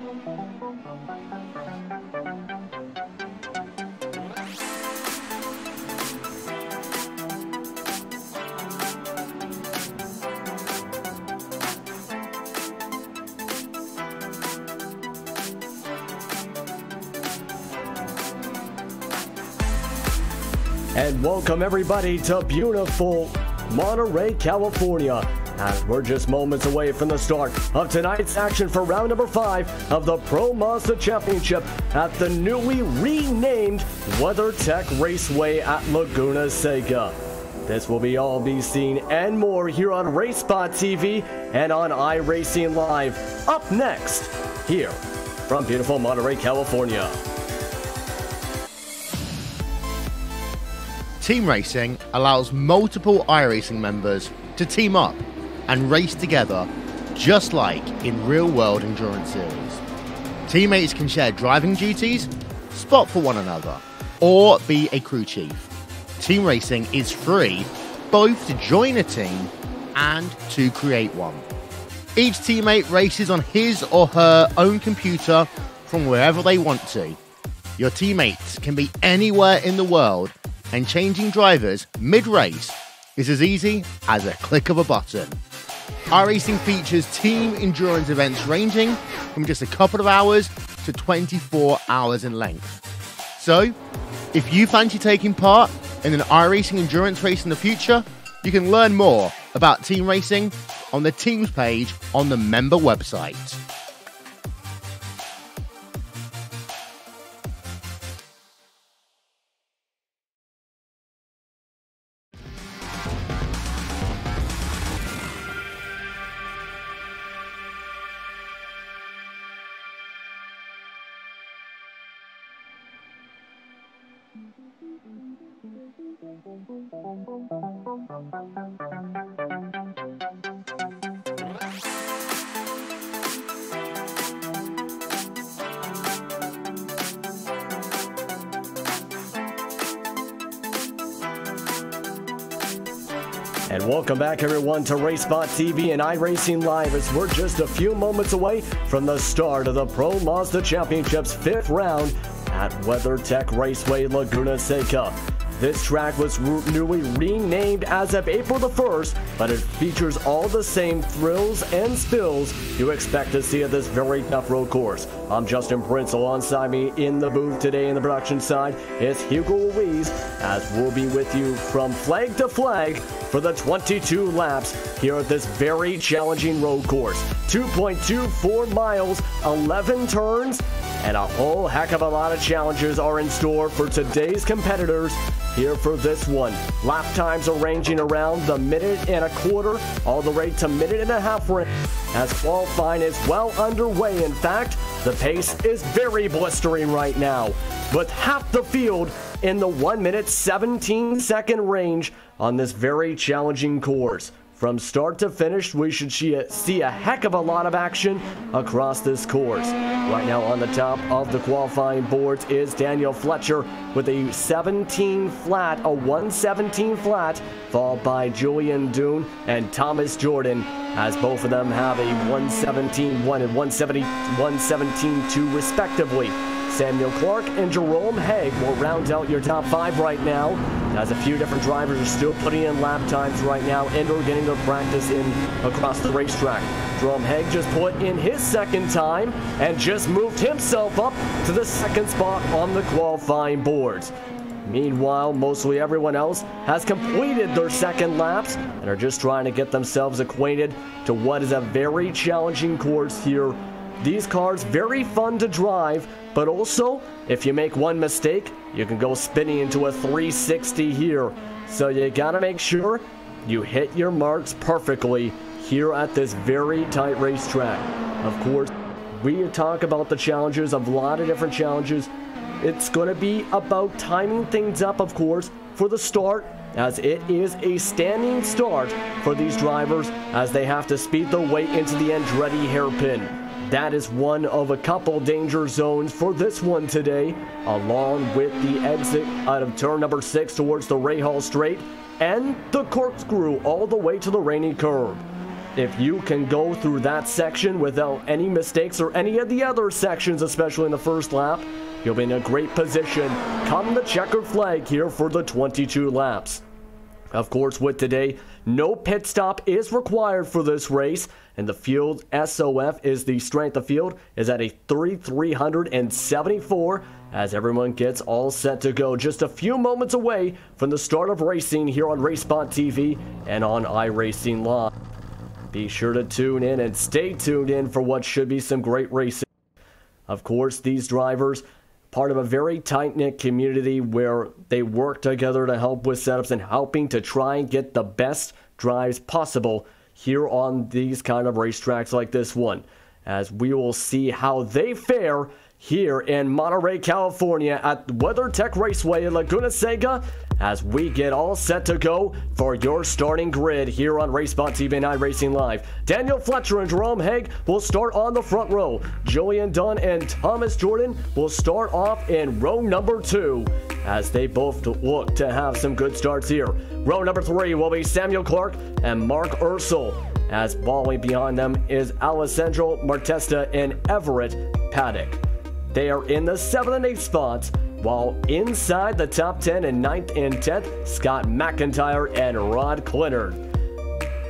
And welcome everybody to beautiful Monterey, California. And we're just moments away from the start of tonight's action for round number 5 of the Pro Mazda Championship at the newly renamed WeatherTech Raceway at Laguna, Seca. This will all be seen and more here on RaceSpot TV and on iRacing Live. Up next, here from beautiful Monterey, California. Team racing allows multiple iRacing members to team up and race together, just like in real-world endurance series. Teammates can share driving duties, spot for one another, or be a crew chief. Team racing is free both to join a team and to create one. Each teammate races on his or her own computer from wherever they want to. Your teammates can be anywhere in the world, and changing drivers mid-race is as easy as a click of a button. iRacing features team endurance events ranging from just a couple of hours to 24 hours in length. So, if you fancy taking part in an iRacing endurance race in the future, you can learn more about team racing on the teams page on the member website. And welcome back everyone to RaceSpot TV and iRacing Live as we're just a few moments away from the start of the Pro Mazda Championship's 5th round at WeatherTech Raceway Laguna Seca. This track was newly renamed as of April the 1st, but it features all the same thrills and spills you expect to see at this very tough road course. I'm Justin Prince. Alongside me in the booth today in the production side is Hugo Louise, as we'll be with you from flag to flag for the 22 laps here at this very challenging road course. 2.24 miles, 11 turns, and a whole heck of a lot of challenges are in store for today's competitors here for this one. Lap times are ranging around the minute and a quarter all the way to minute and a half range, as qualifying is well underway. In fact, the pace is very blistering right now, with half the field in the 1 minute 17 second range on this very challenging course. From start to finish, we should see a heck of a lot of action across this course. Right now on the top of the qualifying boards is Daniel Fletcher with a 17 flat, a 117 flat, followed by Julian Doon and Thomas Jordan, as both of them have a 117-1 and 117-2 respectively. Samuel Clark and Jerome Haig will round out your top 5 right now, as a few different drivers are still putting in lap times right now and are getting their practice in across the racetrack. Jerome Haig just put in his second time and just moved himself up to the 2nd spot on the qualifying boards. Meanwhile, mostly everyone else has completed their second laps and are just trying to get themselves acquainted to what is a very challenging course here. These cars very fun to drive, but also if you make one mistake, you can go spinning into a 360 here. So you gotta make sure you hit your marks perfectly here at this very tight racetrack. Of course, we talk about the challenges, a lot of different challenges. It's gonna be about timing things up, of course, for the start, as it is a standing start for these drivers as they have to speed their way into the Andretti hairpin. That is one of a couple danger zones for this one today, along with the exit out of turn number 6 towards the Rahal Straight and the corkscrew all the way to the Rainy Curve. if you can go through that section without any mistakes or any of the other sections, especially in the first lap, you'll be in a great position come the checkered flag here for the 22 laps. Of course, with today, no pit stop is required for this race, and the field SOF is the strength of field is at a 3,374 as everyone gets all set to go. Just a few moments away from the start of racing here on RaceSpot TV and on iRacing Live. Be sure to tune in and stay tuned in for what should be some great racing. Of course, these drivers, part of a very tight-knit community where they work together to help with setups and helping to try and get the best drives possible here on these kind of racetracks like this one, as we will see how they fare here in Monterey, California at WeatherTech Raceway in Laguna, Seca, as we get all set to go for your starting grid here on RaceSpot TV and iRacing Live. Daniel Fletcher and Jerome Haig will start on the front row. Julian Dunn and Thomas Jordan will start off in row number 2, as they both look to have some good starts here. Row number 3 will be Samuel Clark and Mark Ursel, as following behind them is Alessandro Martesta and Everett Paddock. They are in the 7th and 8th spots, while inside the top 10 and 9th and 10th, Scott McIntyre and Rod Clinard.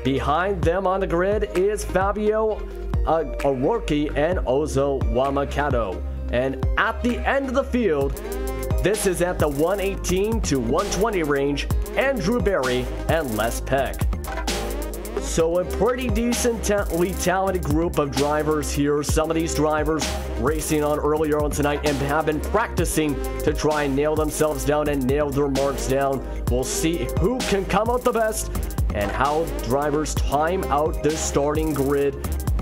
Behind them on the grid is Fabio O'Rourke and Ozo Wamakato. And at the end of the field, this is at the 118 to 120 range, Andrew Berry and Les Peck. So a pretty decently talented group of drivers here. Some of these drivers racing on earlier on tonight and have been practicing to try and nail themselves down and nail their marks down. We'll see who can come out the best and how drivers time out this starting grid.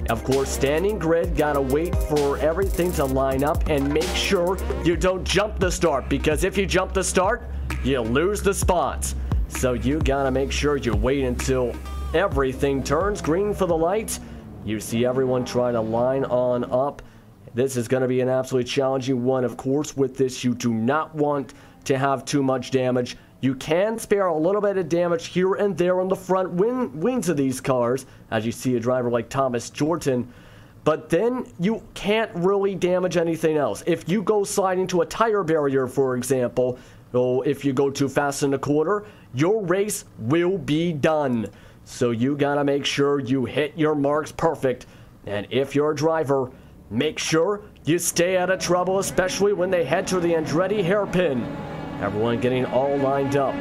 Of course, standing grid, gotta wait for everything to line up and make sure you don't jump the start, because if you jump the start, you lose the spots. So you gotta make sure you wait until everything turns green for the lights. You see everyone trying to line on up. This is going to be an absolutely challenging one. Of course, with this, you do not want to have too much damage. You can spare a little bit of damage here and there on the front wings of these cars, as you see a driver like Thomas Jordan. But then you can't really damage anything else. If you go sliding into a tire barrier, for example, or if you go too fast in the corner, your race will be done. So you gotta make sure you hit your marks perfect. And if you're a driver, make sure you stay out of trouble, especially when they head to the Andretti hairpin. Everyone getting all lined up.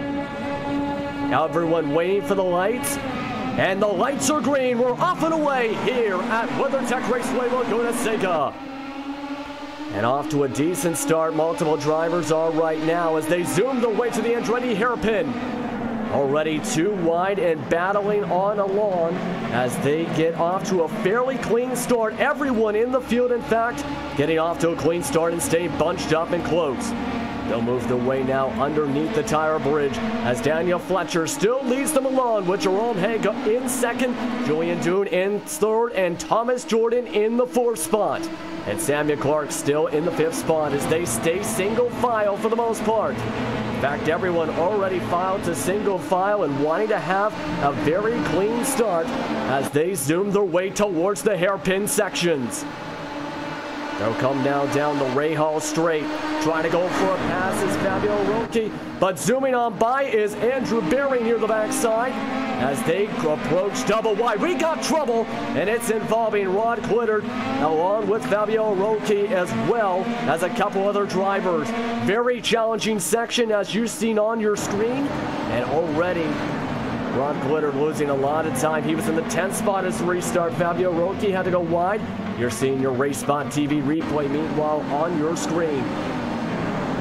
Everyone waiting for the lights. And the lights are green. We're off and away here at WeatherTech Raceway Laguna Seca. And off to a decent start. Multiple drivers are right now as they zoom their way to the Andretti hairpin. Already too wide and battling on along as they get off to a fairly clean start. Everyone in the field, in fact, getting off to a clean start and staying bunched up and close. They'll move their way now underneath the tire bridge as Daniel Fletcher still leads them along with Jerome Haig in second, Julian Dunn in third, and Thomas Jordan in the 4th spot. And Samuel Clark still in the 5th spot as they stay single file for the most part. In fact, everyone already filed to single file and wanting to have a very clean start as they zoom their way towards the hairpin sections. They'll come now down the Rahal straight. Trying to go for a pass is Fabio O'Rourke, but zooming on by is Andrew Berry near the backside as they approach double wide. We got trouble, and it's involving Rod Clinard along with Fabio O'Rourke as well as a couple other drivers. Very challenging section as you've seen on your screen, and already Rod Clinard losing a lot of time. He was in the 10th spot as the restart. Fabio O'Rourke had to go wide. You're seeing your RaceSpot TV replay, meanwhile, on your screen.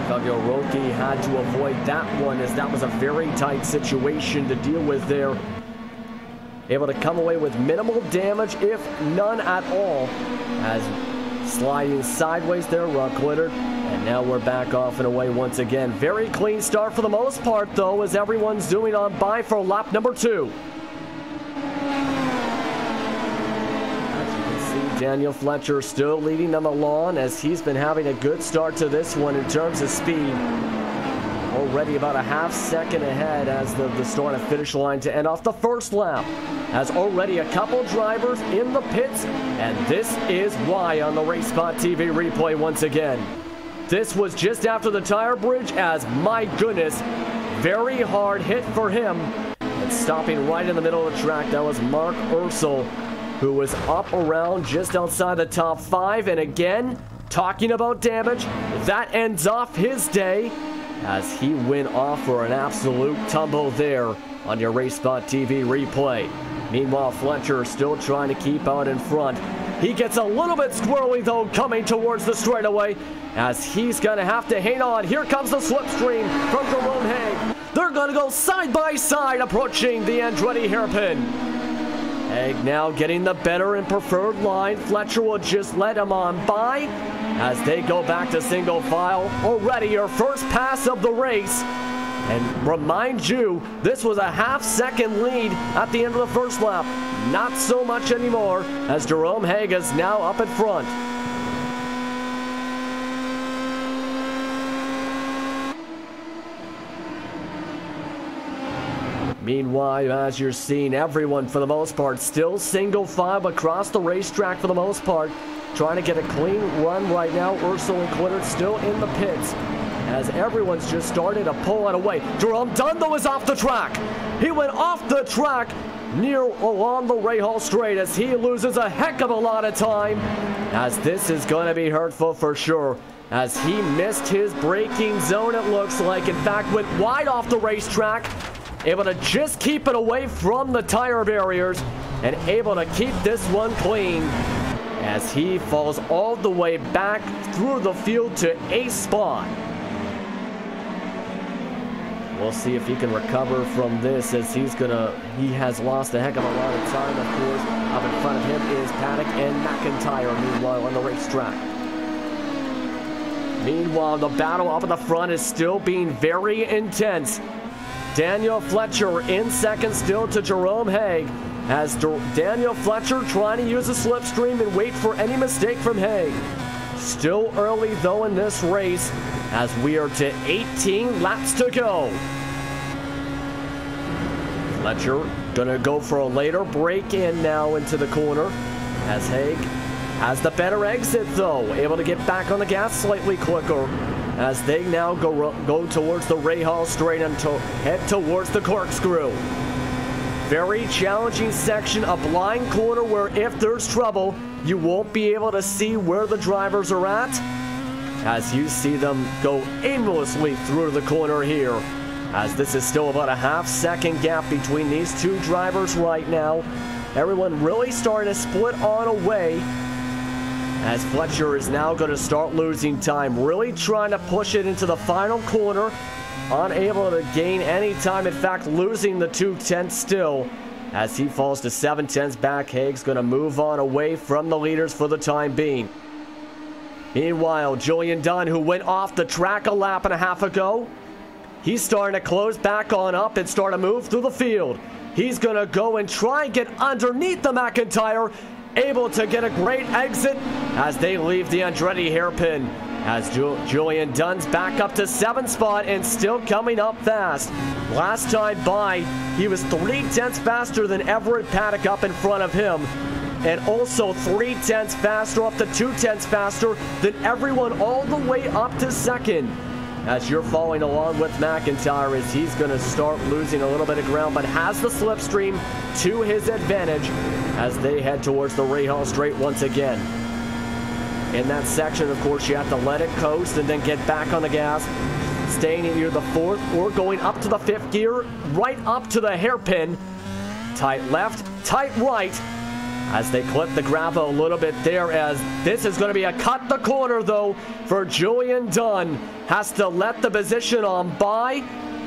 Fabio O'Rourke had to avoid that one as that was a very tight situation to deal with there. Able to come away with minimal damage, if none at all, as sliding sideways there, Rod Clinard. And now we're back off and away once again. Very clean start for the most part, though, as everyone's zooming on by for lap number 2. As you can see, Daniel Fletcher still leading them along as he's been having a good start to this one in terms of speed. already about a half second ahead as the start and finish line to end off the first lap. Has already a couple drivers in the pits, and this is why on the Race Spot TV replay once again. This was just after the tire bridge as, my goodness, very hard hit for him. And stopping right in the middle of the track, that was Mark Ursel, who was up around just outside the top 5. And again, talking about damage, that ends off his day as he went off for an absolute tumble there on your Race Spot TV replay. Meanwhile, Fletcher still trying to keep out in front. He gets a little bit squirrely, though, coming towards the straightaway as he's going to have to hang on. Here comes the slipstream from Jerome Haig. They're going to go side by side approaching the Andretti hairpin. Haig now getting the better and preferred line. Fletcher will just let him on by as they go back to single file. Already your first pass of the race. And remind you, this was a half-second lead at the end of the first lap. Not so much anymore as Jerome Haig is now up in front. Meanwhile, as you're seeing, everyone for the most part still single file across the racetrack for the most part. Trying to get a clean run right now. Ursel and Quitter still in the pits as everyone's just started to pull it away. Jerome Dunn, though, is off the track. He went off the track near along the Rahal Straight as he loses a heck of a lot of time, as this is going to be hurtful for sure, as he missed his braking zone, it looks like. In fact, went wide off the racetrack, able to just keep it away from the tire barriers and able to keep this one clean as he falls all the way back through the field to a spot. We'll see if he can recover from this, as he has lost a heck of a lot of time, of course. Up in front of him is Paddock and McIntyre, meanwhile, on the racetrack. Meanwhile, the battle up at the front is still being very intense. Daniel Fletcher in second still to Jerome Haig, as Daniel Fletcher trying to use a slipstream and wait for any mistake from Haig. Still early, though, in this race, as we are to 18 laps to go. Fletcher gonna go for a later break in now into the corner, as Haig has the better exit, though, able to get back on the gas slightly quicker as they now go towards the Rahal Straight and head towards the corkscrew. Very challenging section, a blind corner where if there's trouble, you won't be able to see where the drivers are at, as you see them go aimlessly through the corner here, as this is still about a half-second gap between these two drivers right now. Everyone really starting to split on away, as Fletcher is now going to start losing time, really trying to push it into the final corner, unable to gain any time, in fact losing the 2/10 still, as he falls to 7/10 back. Haig's going to move on away from the leaders for the time being. Meanwhile, Julian Dunn, who went off the track a lap and a half ago, he's starting to close back on up and start to move through the field. He's going to go and try and get underneath the McIntyre, able to get a great exit as they leave the Andretti hairpin, as Julian Dunn's back up to 7th spot and still coming up fast. Last time by, he was 3/10 faster than Everett Paddock up in front of him, and also 3/10 faster, up to 2/10 faster than everyone all the way up to second. As you're following along with McIntyre, as he's going to start losing a little bit of ground, but has the slipstream to his advantage as they head towards the Rahal Straight once again. In that section, of course, you have to let it coast and then get back on the gas, staying in either the 4th or going up to the 5th gear, right up to the hairpin. Tight left, tight right, as they clip the gravel a little bit there, as this is going to be a cut the corner, though, for Julian Dunn. Has to let the position on by.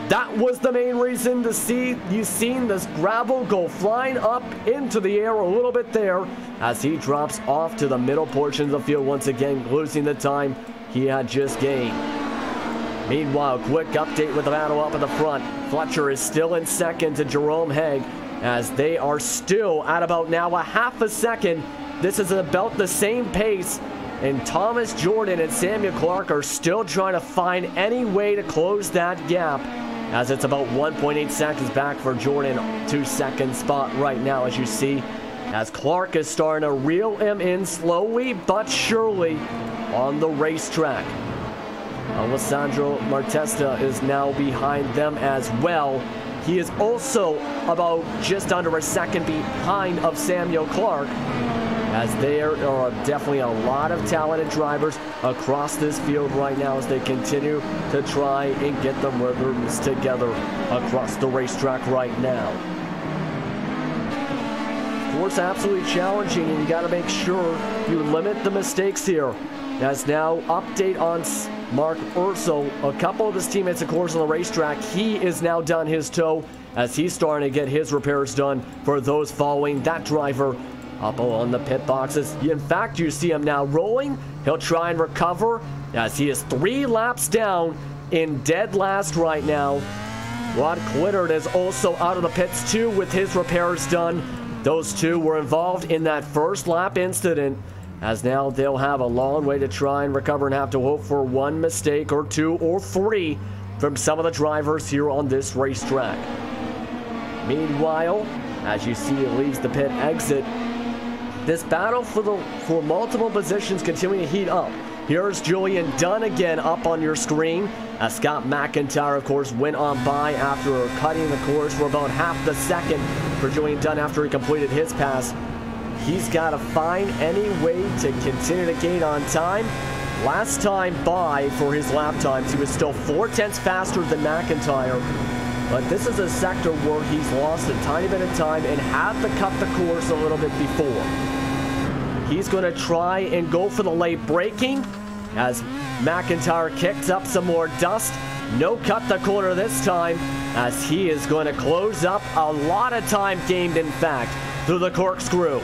That was the main reason to see you seen this gravel go flying up into the air a little bit there, as he drops off to the middle portion of the field once again, losing the time he had just gained. Meanwhile, quick update with the battle up at the front. Fletcher is still in second to Jerome Haig, as they are still at about now a half a second. This is about the same pace And Thomas Jordan and Samuel Clark are still trying to find any way to close that gap, as it's about 1.8 seconds back for Jordan to second spot right now, as you see, as Clark is starting to reel him in slowly but surely on the racetrack. Alessandro Martesta is now behind them as well. He is also about just under a second behind of Samuel Clark, as there are definitely a lot of talented drivers across this field right now as they continue to try and get the rhythms together across the racetrack right now. Of course, absolutely challenging, and you got to make sure you limit the mistakes here. As now, update on Mark Urso, a couple of his teammates, of course, on the racetrack. He is now done his tow as he's starting to get his repairs done for those following that driver up on the pit boxes. In fact, you see him now rolling. He'll try and recover as he is 3 laps down in dead last right now. Rod Clittard is also out of the pits too with his repairs done. Those two were involved in that first lap incident, as now they'll have a long way to try and recover and have to hope for one mistake or 2 or 3 from some of the drivers here on this racetrack. Meanwhile, as you see, it leaves the pit exit. This battle for multiple positions continuing to heat up. Here's Julian Dunn again up on your screen, as Scott McIntyre, of course, went on by after cutting the course for about half the second for Julian Dunn after he completed his pass. He's got to find any way to continue to gain on time. Last time by for his lap times, he was still 4/10 faster than McIntyre. But this is a sector where he's lost a tiny bit of time and had to cut the course a little bit before. He's going to try and go for the late braking as McIntyre kicks up some more dust. No cut the corner this time, as he is going to close up a lot of time gained, in fact, through the corkscrew.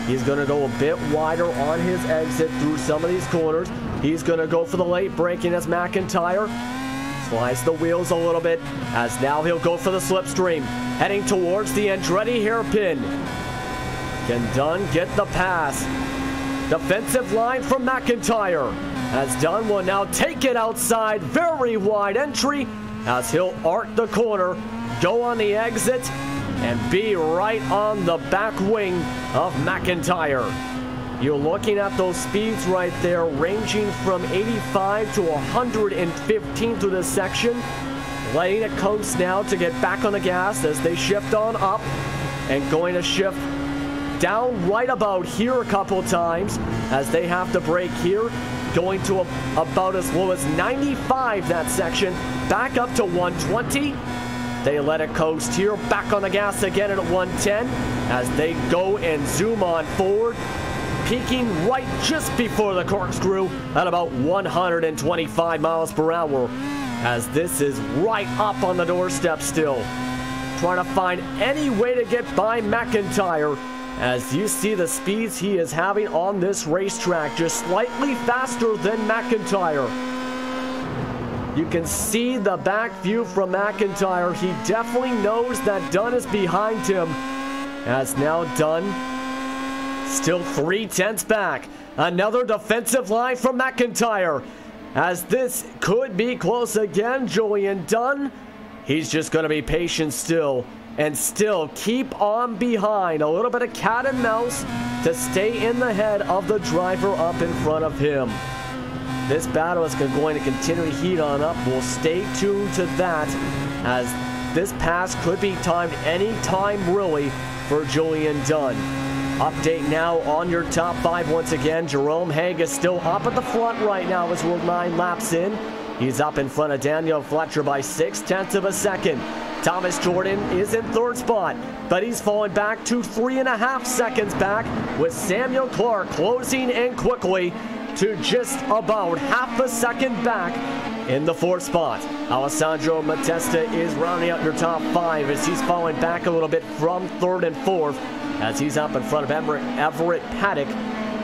He's going to go a bit wider on his exit through some of these corners. He's going to go for the late braking as McIntyre slides the wheels a little bit, as now he'll go for the slipstream, heading towards the Andretti hairpin. Can Dunn get the pass? Defensive line from McIntyre, as Dunn will now take it outside. Very wide entry, as he'll arc the corner, go on the exit, and be right on the back wing of McIntyre. You're looking at those speeds right there, ranging from 85 to 115 through this section. Letting it coast now to get back on the gas as they shift on up, and going to shift down right about here a couple times as they have to brake here, going to about as low as 95 that section, back up to 120. They let it coast here, back on the gas again at 110 as they go and zoom on forward, peaking right just before the corkscrew at about 125 miles per hour, as this is right up on the doorstep still. Trying to find any way to get by McIntyre, as you see the speeds he is having on this racetrack, just slightly faster than McIntyre. You can see the back view from McIntyre. He definitely knows that Dunn is behind him, as now Dunn still 3/10 back. Another defensive line from McIntyre, as this could be close again. Julian Dunn, he's just going to be patient still and still keep on behind. A little bit of cat and mouse to stay in the head of the driver up in front of him. This battle is going to continue to heat on up. We'll stay tuned to that, as this pass could be timed any time really for Julian Dunn. Update now on your top 5 once again. Jerome Haig is still up at the front right now as we're 9 laps in. He's up in front of Daniel Fletcher by 0.6 of a second. Thomas Jordan is in 3rd spot, but he's fallen back to 3.5 seconds back, with Samuel Clark closing in quickly to just about half a second back in the 4th spot. Alessandro Matesta is rounding out your top 5 as he's falling back a little bit from 3rd and 4th, as he's up in front of Everett Paddock,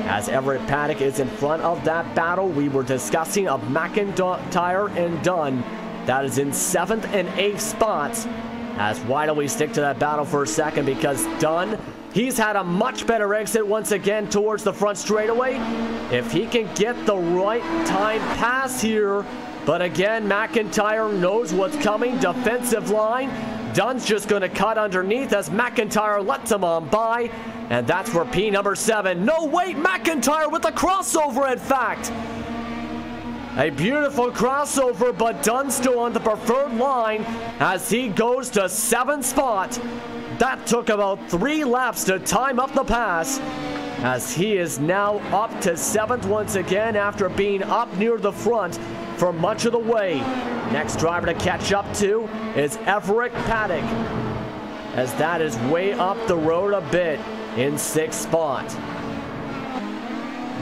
as Everett Paddock is in front of that battle we were discussing of McIntyre and Dunn. That is in 7th and 8th spots. As why don't we stick to that battle for a second, because Dunn, He's had a much better exit once again towards the front straightaway. If he can get the right time pass here, but again, McIntyre knows what's coming. Defensive line. Dunn's just going to cut underneath as McIntyre lets him on by. And that's for P number 7. No, wait, McIntyre with the crossover, in fact. A beautiful crossover, but Dunn still on the preferred line as he goes to 7th spot. That took about 3 laps to time up the pass, as he is now up to 7th once again after being up near the front for much of the way. Next driver to catch up to is Everett Paddock, as that is way up the road a bit in 6th spot.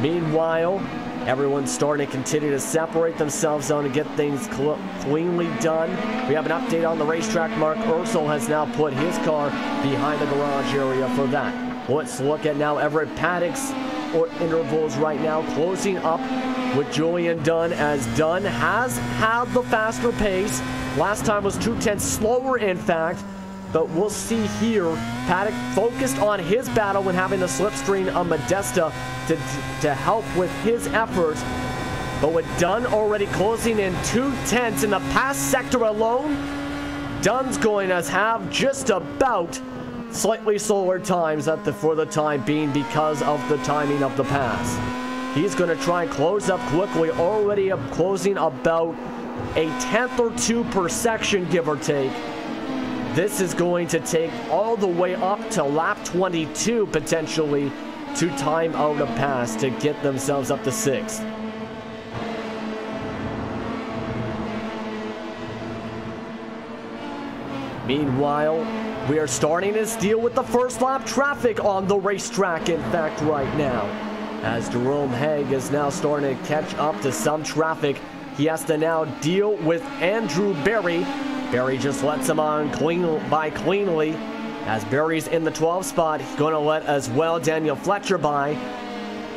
Meanwhile, everyone's starting to continue to separate themselves on to get things cleanly done. We have an update on the racetrack. Mark Ursel has now put his car behind the garage area for that. Let's look at now Everett Paddock's intervals right now, closing up with Julian Dunn, as Dunn has had the faster pace. Last time was 2/10 slower, in fact. But we'll see here, Paddock focused on his battle when having the slipstream of Modesta to help with his efforts. But with Dunn already closing in 2/10 in the pass sector alone, Dunn's going to have just about slightly slower times for the time being because of the timing of the pass. He's going to try and close up quickly, already closing about a 1/10 or 2 per section, give or take. This is going to take all the way up to lap 22, potentially, to time out a pass to get themselves up to 6th. Meanwhile, we are starting to deal with the first lap traffic on the racetrack, in fact, right now. As Jerome Haig is now starting to catch up to some traffic, he has to now deal with Andrew Berry. Berry just lets him on cleanly. As Berry's in the 12th spot, he's going to let as well Daniel Fletcher by.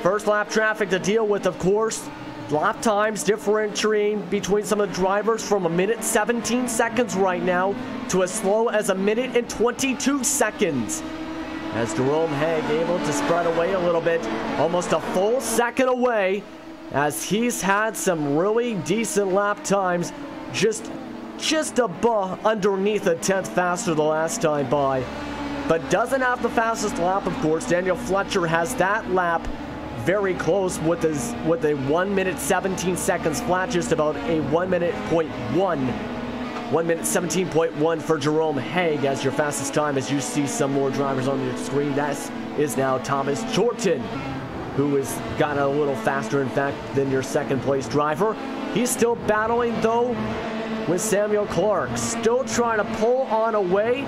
First lap traffic to deal with, of course. Lap times differentiating between some of the drivers from 1 minute 17 seconds right now to as slow as 1 minute and 22 seconds. As Jerome Haig able to spread away a little bit, almost a full second away, as he's had some really decent lap times, just above underneath a 1/10 faster the last time by, but doesn't have the fastest lap, of course. Daniel Fletcher has that lap very close with a 1 minute 17 seconds flat, just about a 1 minute 17.1 for Jerome Haig as your fastest time. As you see some more drivers on your screen, that is now Thomas Jordan, who has gotten a little faster, in fact, than your second place driver. He's still battling though with Samuel Clark, still trying to pull on away,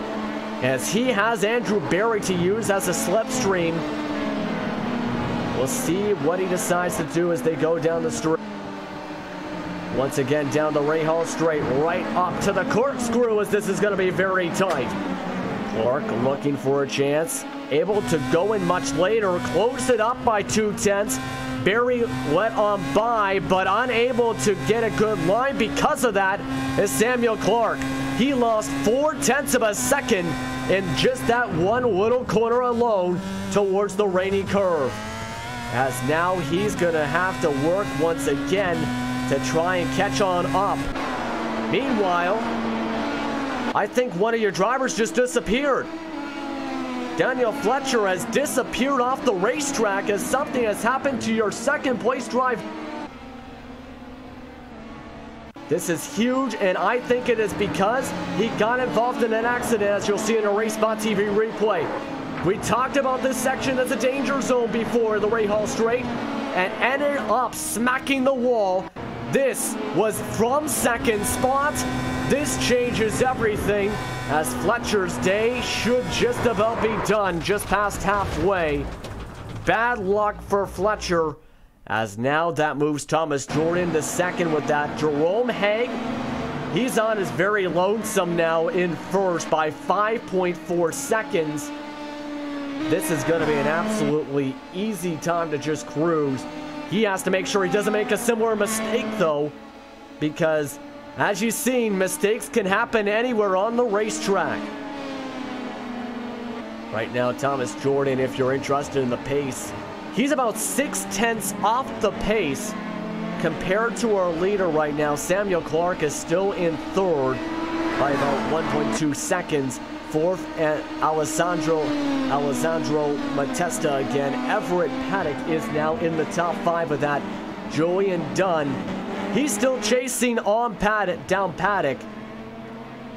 as he has Andrew Berry to use as a slipstream. We'll see what he decides to do as they go down the straight. Once again, down the Rahal straight, right up to the corkscrew, as this is going to be very tight. Clark looking for a chance, able to go in much later, close it up by 2/10. Berry let on by, but unable to get a good line. Because of that is Samuel Clark. He lost 4/10 of a second in just that one little corner alone towards the rainy curve. As now he's going to have to work once again to try and catch on up. Meanwhile, I think one of your drivers just disappeared. Daniel Fletcher has disappeared off the racetrack as something has happened to your second place drive. This is huge, and I think it is because he got involved in an accident, as you'll see in a RaceSpot TV replay. We talked about this section as a danger zone before the Rahal Straight and ended up smacking the wall. This was from second spot. This changes everything, as Fletcher's day should just about be done just past halfway. Bad luck for Fletcher, as now that moves Thomas Jordan to second with that. Jerome Haig, he's on his very lonesome now in first by 5.4 seconds. This is going to be an absolutely easy time to just cruise. He has to make sure he doesn't make a similar mistake, though, because as you've seen, mistakes can happen anywhere on the racetrack. Right now, Thomas Jordan, if you're interested in the pace, he's about 6/10 off the pace compared to our leader right now. Samuel Clark is still in third by about 1.2 seconds. Fourth, and Alessandro Matesta again. Everett Paddock is now in the top 5 of that. Julian Dunn, he's still chasing on down Paddock.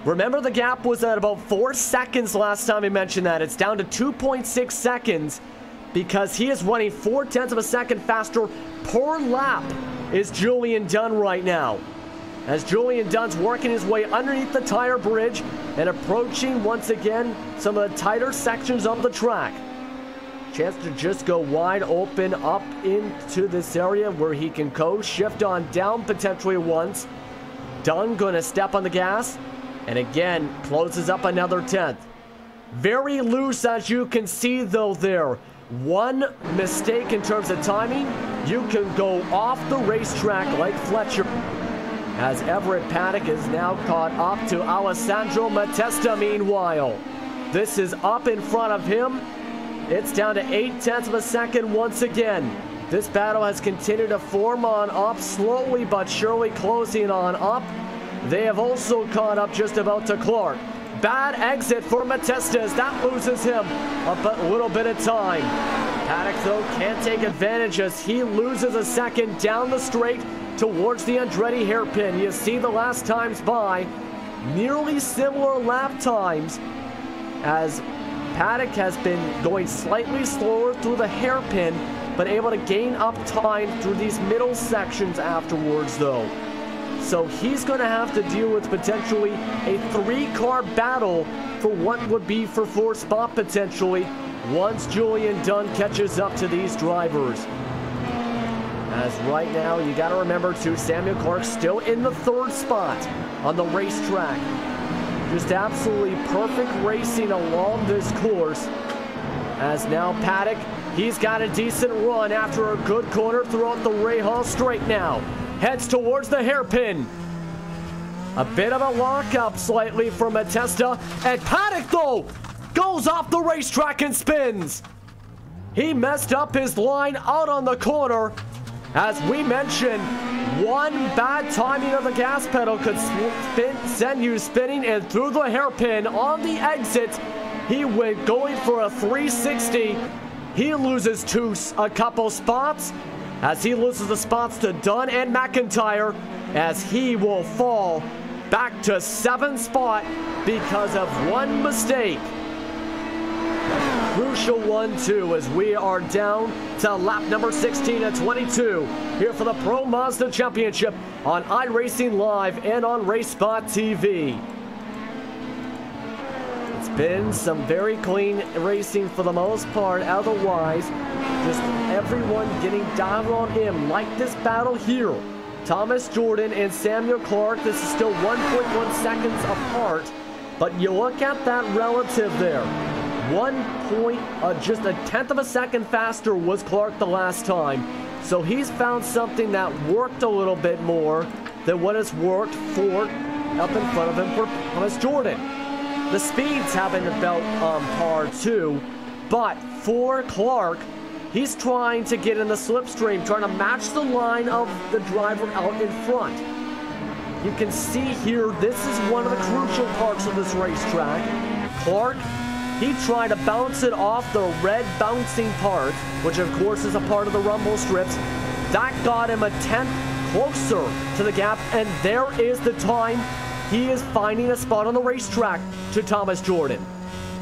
Remember, the gap was at about 4 seconds last time I mentioned that. It's down to 2.6 seconds because he is running 0.4 of a second faster per lap is Julian Dunn right now. As Julian Dunn's working his way underneath the tire bridge and approaching once again some of the tighter sections of the track. Chance to just go wide open up into this area where he can coast, shift on down potentially once. Dunn going to step on the gas and again closes up another 10th. Very loose, as you can see though there. One mistake in terms of timing, you can go off the racetrack like Fletcher. As Everett Paddock is now caught up to Alessandro Matesta meanwhile. This is up in front of him. It's down to 0.8 of a second once again. This battle has continued to form on up, slowly but surely closing on up. They have also caught up just about to Clark. Bad exit for Matesta as that loses him a little bit of time. Paddock though can't take advantage as he loses a second down the straight towards the Andretti hairpin. You see the last times by, nearly similar lap times as Paddock has been going slightly slower through the hairpin, but able to gain up time through these middle sections afterwards though. So he's going to have to deal with potentially a 3-car battle for what would be for 4th spot potentially once Julian Dunn catches up to these drivers. As right now, you got to remember too, Samuel Clark still in the 3rd spot on the racetrack. Just absolutely perfect racing along this course. As now Paddock, he's got a decent run after a good corner throughout the Rahal Straight now. Heads towards the hairpin. A bit of a lockup slightly for Matesta. And Paddock, though, goes off the racetrack and spins. He messed up his line out on the corner. As we mentioned, one bad timing of the gas pedal could send you spinning, and through the hairpin on the exit, he went going for a 360. He loses a couple spots as he loses the spots to Dunn and McIntyre as he will fall back to 7th spot because of one mistake. Crucial one too as we are down to lap number 16 at 22 here for the Pro Mazda Championship on iRacing Live and on RaceSpot TV. It's been some very clean racing for the most part, otherwise just everyone getting down on him like this battle here. Thomas Jordan and Samuel Clark, this is still 1.1 seconds apart, but you look at that relative there. Just a 10th of a second faster was Clark the last time. So he's found something that worked a little bit more than what has worked for up in front of him for Thomas Jordan. The speeds have been about on par too, but for Clark, he's trying to get in the slipstream, trying to match the line of the driver out in front. You can see here, this is one of the crucial parts of this racetrack. Clark, he tried to bounce it off the red bouncing part, which of course is a part of the rumble strips. That got him a 10th closer to the gap, and there is the time he is finding a spot on the racetrack to Thomas Jordan.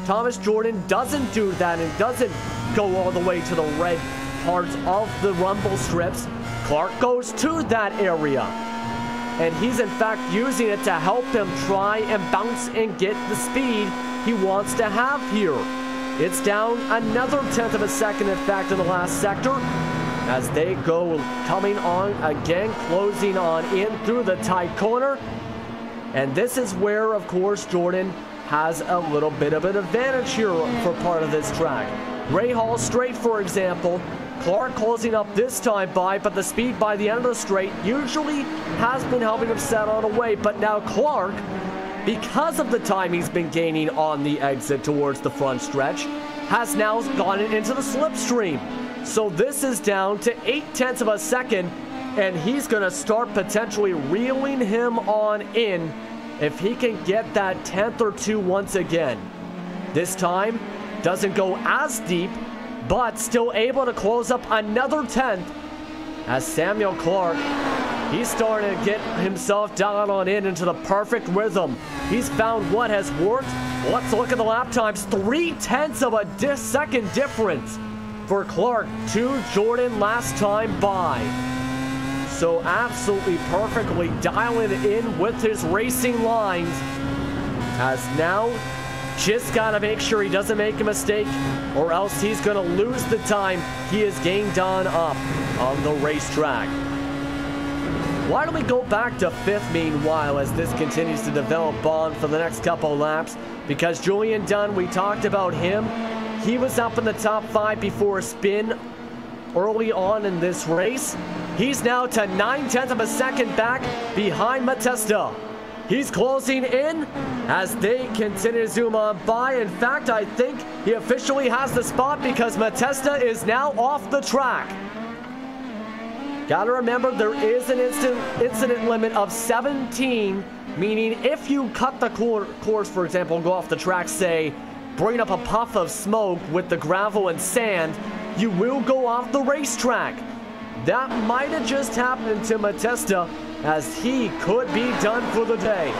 Thomas Jordan doesn't do that and doesn't go all the way to the red parts of the rumble strips. Clark goes to that area, and he's in fact using it to help him try and bounce and get the speed he wants to have here. It's down another 10th of a second, in fact, in the last sector as they go coming on again, closing on in through the tight corner. And this is where, of course, Jordan has a little bit of an advantage here for part of this track. Rahal Straight, for example, Clark closing up this time by, but the speed by the end of the straight usually has been helping him set on away. But now Clark because of the time he's been gaining on the exit towards the front stretch, has now gone into the slipstream. So this is down to 0.8 of a second, and he's going to start potentially reeling him on in if he can get that 10th or 2 once again. This time, doesn't go as deep, but still able to close up another 10th as Samuel Clark, he's starting to get himself down on into the perfect rhythm. He's found what has worked. Let's look at the lap times. 0.3 of a second difference for Clark to Jordan last time by. So absolutely perfectly dialing it in with his racing lines. Has now just got to make sure he doesn't make a mistake, or else he's going to lose the time he has gained on up on the racetrack. Why don't we go back to 5th meanwhile as this continues to develop on for the next couple laps? Because Julian Dunn, we talked about him. He was up in the top 5 before a spin early on in this race. He's now to 0.9 of a second back behind Matesta. He's closing in as they continue to zoom on by. In fact, I think he officially has the spot because Matesta is now off the track. Gotta remember, there is an incident limit of 17, meaning if you cut the course, for example, and go off the track, say, bring up a puff of smoke with the gravel and sand, you will go off the racetrack. That might have just happened to Matesta, as he could be done for the day.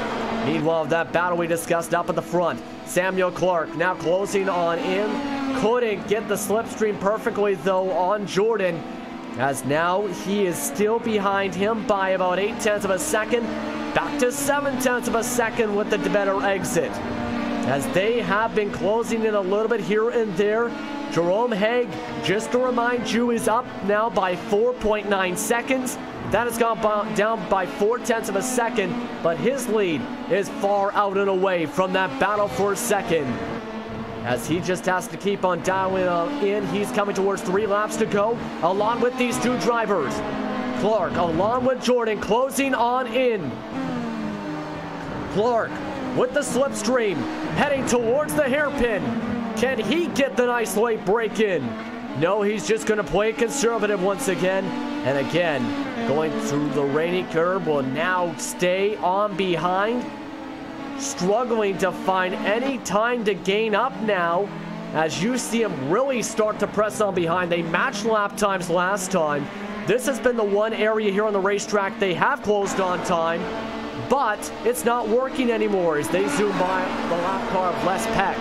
Meanwhile, that battle we discussed up at the front. Samuel Clark now closing on in. Couldn't get the slipstream perfectly, though, on Jordan, as now he is still behind him by about 0.8 of a second. Back to 0.7 of a second with the better exit, as they have been closing in a little bit here and there. Jerome Haig, just to remind you, is up now by 4.9 seconds. That has gone down by 0.4 of a second, but his lead is far out and away from that battle for second, as he just has to keep on dialing in. He's coming towards 3 laps to go, along with these 2 drivers. Clark, along with Jordan, closing on in. Clark with the slipstream, heading towards the hairpin. Can he get the nice late break in? No, he's just going to play conservative once again. And again, going through the rainy curb, will now stay on behind. Struggling to find any time to gain up now, as you see him really start to press on behind. They matched lap times last time. This has been the one area here on the racetrack they have closed on time, but it's not working anymore as they zoom by the lap car of Les Peck.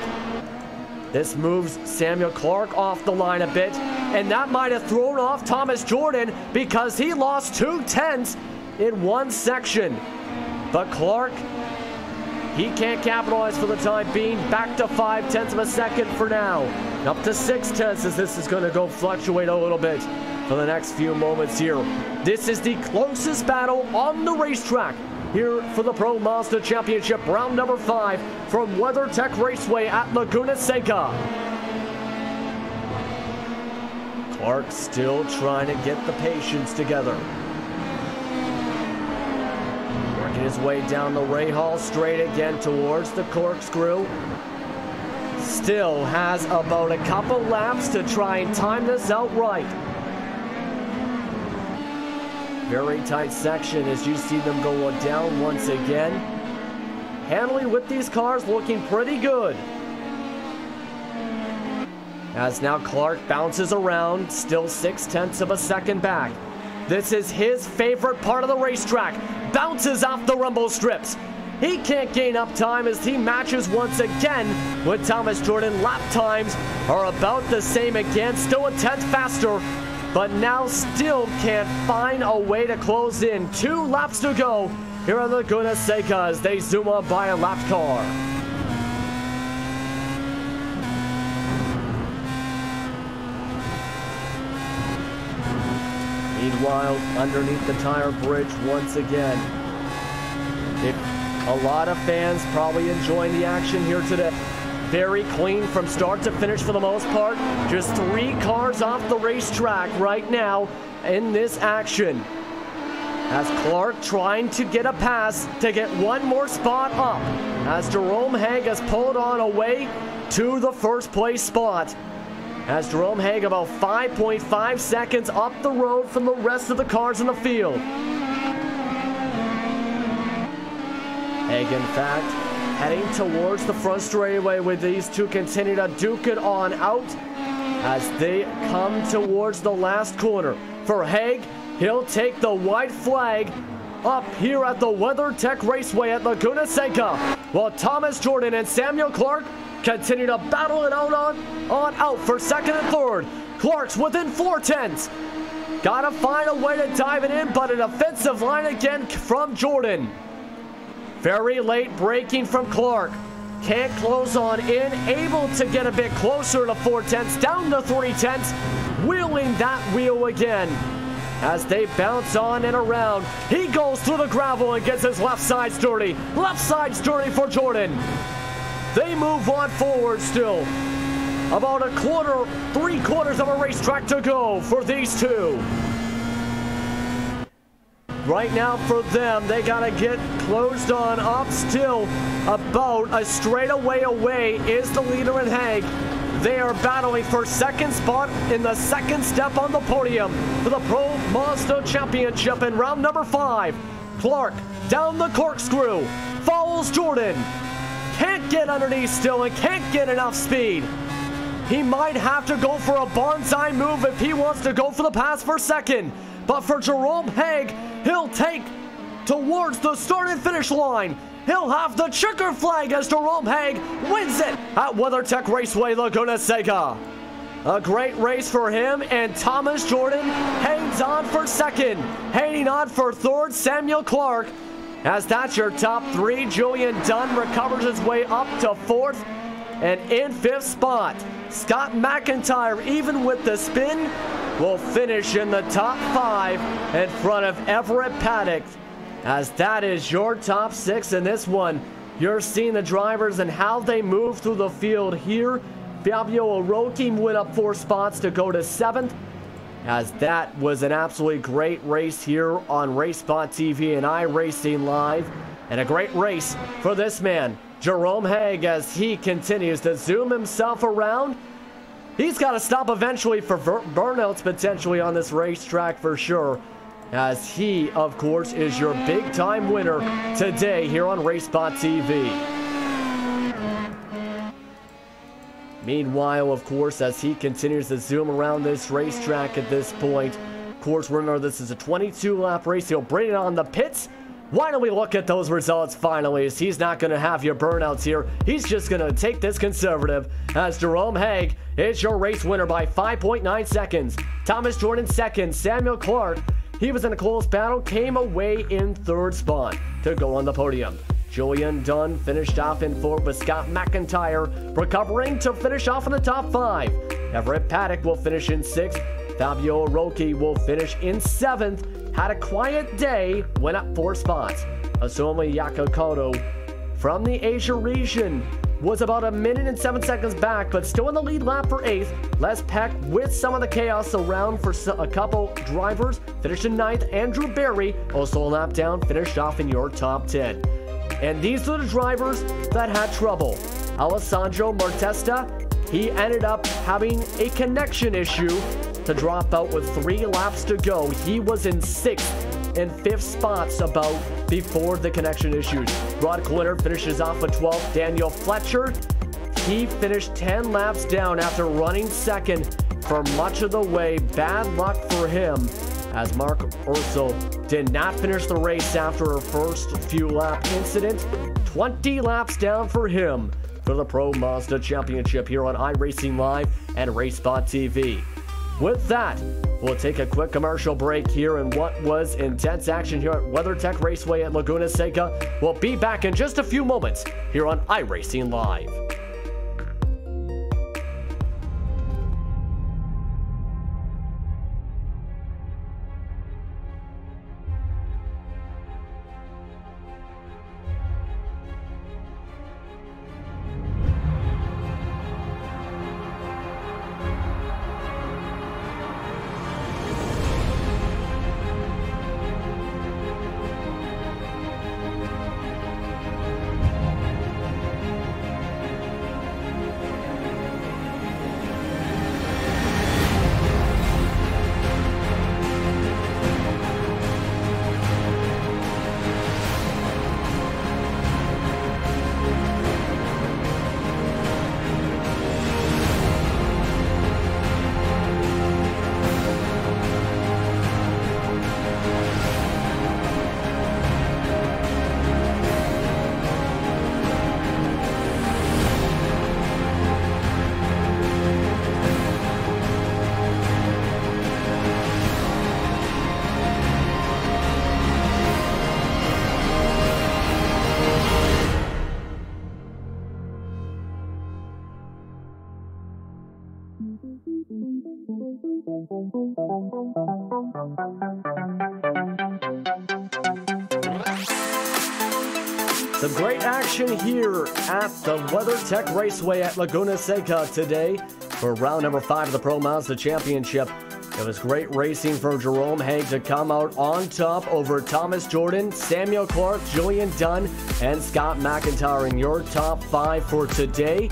This moves Samuel Clark off the line a bit, and that might have thrown off Thomas Jordan because he lost 0.2 in one section. But Clark, he can't capitalize for the time being. Back to 0.5 of a second for now. Up to 0.6 as this is going to go fluctuate a little bit for the next few moments here. This is the closest battle on the racetrack here for the Pro Mazda Championship, round number 5 from WeatherTech Raceway at Laguna Seca. Clark still trying to get the patience together. Working his way down the Rahal straight again towards the corkscrew. Still has about a couple laps to try and time this out right. Very tight section as you see them go down once again. Handling with these cars looking pretty good. As now Clark bounces around, still 0.6 of a second back. This is his favorite part of the racetrack. Bounces off the rumble strips. He can't gain up time as he matches once again with Thomas Jordan. Lap times are about the same again, still a 10th faster, but now still can't find a way to close in. 2 laps to go here on Laguna Seca as they zoom on by a lap car. Meanwhile, underneath the tire bridge once again. A lot of fans probably enjoying the action here today. Very clean from start to finish for the most part. Just 3 cars off the racetrack right now in this action. as Clark trying to get a pass to get one more spot up, as Jerome Haig has pulled on away to the first place spot. As Jerome Haig about 5.5 seconds up the road from the rest of the cars in the field. Haig, in fact, heading towards the front straightaway with these two continue to duke it on out as they come towards the last corner. For Haig, he'll take the white flag up here at the WeatherTech Raceway at Laguna Seca, while Thomas Jordan and Samuel Clark continue to battle it out on out for second and third. Clark's within 4/10. Gotta find a way to dive it in, but an offensive line again from Jordan. Very late braking from Clark. Can't close on in, able to get a bit closer to 4/10, down to 3/10, wheeling that wheel again. As they bounce on and around, he goes through the gravel and gets his left side dirty. Left side's dirty for Jordan. They move on forward still. About a quarter, 3/4 of a racetrack to go for these two. Right now for them, they gotta get closed on up still. About a straightaway away is the leader in Haig. They are battling for second spot in the second step on the podium for the Pro Mazda Championship in round number 5. Clark down the corkscrew, follows Jordan. Can't get underneath still and can't get enough speed. He might have to go for a bonsai move if he wants to go for the pass for second. But for Jerome Haig, he'll take towards the start and finish line. He'll have the checker flag as Jerome Haig wins it at WeatherTech Raceway Laguna Seca. A great race for him, and Thomas Jordan hangs on for second. Hanging on for third, Samuel Clark. As that's your top 3, Julian Dunn recovers his way up to 4th, and in 5th spot, Scott McIntyre, even with the spin, will finish in the top 5 in front of Everett Paddock. As that is your top 6 in this one. You're seeing the drivers and how they move through the field here. Fabio Oroki went up 4 spots to go to 7th. As that was an absolutely great race here on RaceSpot TV and iRacing Live. And a great race for this man, Jerome Haig, as he continues to zoom himself around. He's got to stop eventually for burnouts potentially on this racetrack for sure. As he, of course, is your big-time winner today here on RaceSpot TV. Meanwhile, of course, as he continues to zoom around this racetrack at this point, of course, remember this is a 22-lap race. He'll bring it on the pits. Why don't we look at those results finally, as he's not going to have your burnouts here. He's just going to take this conservative, as Jerome Haig is your race winner by 5.9 seconds. Thomas Jordan second. Samuel Clark, he was in a close battle, came away in 3rd spot to go on the podium. Julian Dunn finished off in 4th with Scott McIntyre recovering to finish off in the top 5. Everett Paddock will finish in 6th. Fabio Oroki will finish in 7th. Had a quiet day, went up 4 spots. Asumi Yakakoto from the Asia region was about 1 minute and 7 seconds back, but still in the lead lap for 8th. Les Peck, with some of the chaos around for a couple drivers, finished in 9th. Andrew Berry, also a lap down, finished off in your top 10. And these are the drivers that had trouble. Alessandro Martesta, he ended up having a connection issue to drop out with 3 laps to go. He was in 6th and 5th spots about before the connection issues. Rod Glitter finishes off with 12th. Daniel Fletcher, he finished 10 laps down after running 2nd for much of the way. Bad luck for him, as Mark Urso did not finish the race after her first few lap incident. 20 laps down for him for the Pro Mazda Championship here on iRacing Live and RaceSpot TV. With that, we'll take a quick commercial break here in what was intense action here at WeatherTech Raceway at Laguna Seca. We'll be back in just a few moments here on iRacing Live. Some great action here at the WeatherTech Raceway at Laguna Seca today for round number 5 of the Pro Mazda Championship. It was great racing for Jerome Haig to come out on top over Thomas Jordan, Samuel Clark, Julian Dunn, and Scott McIntyre in your top 5 for today.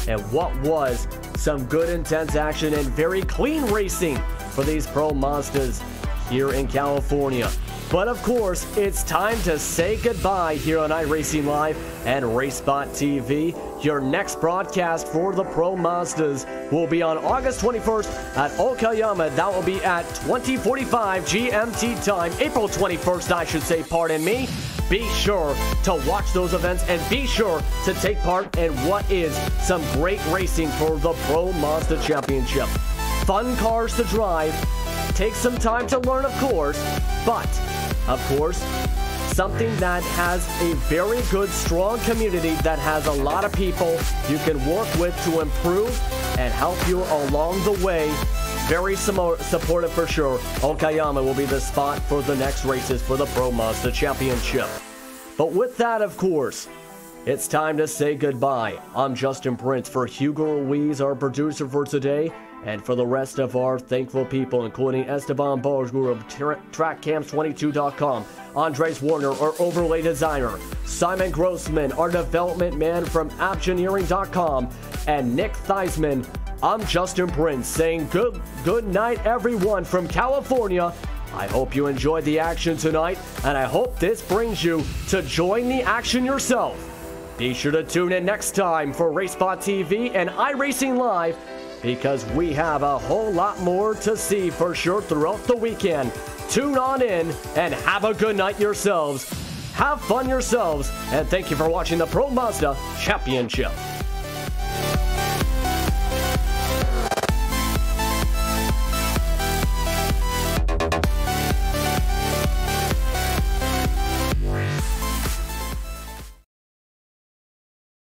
And what was some good intense action and very clean racing for these Pro Mazdas here in California. But of course, it's time to say goodbye here on iRacing Live and RaceBot TV. Your next broadcast for the Pro Mazdas will be on August 21st at Okayama. That will be at 20:45 GMT time, April 21st, I should say, pardon me. Be sure to watch those events and be sure to take part in what is some great racing for the Pro Mazda Championship. Fun cars to drive. Take some time to learn, of course, but of course, something that has a very good, strong community that has a lot of people you can work with to improve and help you along the way. Very supportive for sure. Okayama will be the spot for the next races for the Pro Mazda Championship. But with that, of course, it's time to say goodbye. I'm Justin Prince for Hugo Ruiz, our producer for today, and for the rest of our thankful people, including Esteban Borsgur of TrackCams22.com, Andres Warner, our overlay designer, Simon Grossman, our development man from Appgeneering.com, and Nick Theismann. I'm Justin Prince saying good night, everyone from California. I hope you enjoyed the action tonight, and I hope this brings you to join the action yourself. Be sure to tune in next time for RaceBot TV and iRacing Live, because we have a whole lot more to see for sure throughout the weekend. Tune on in and have a good night yourselves. Have fun yourselves, and thank you for watching the Pro Mazda Championship.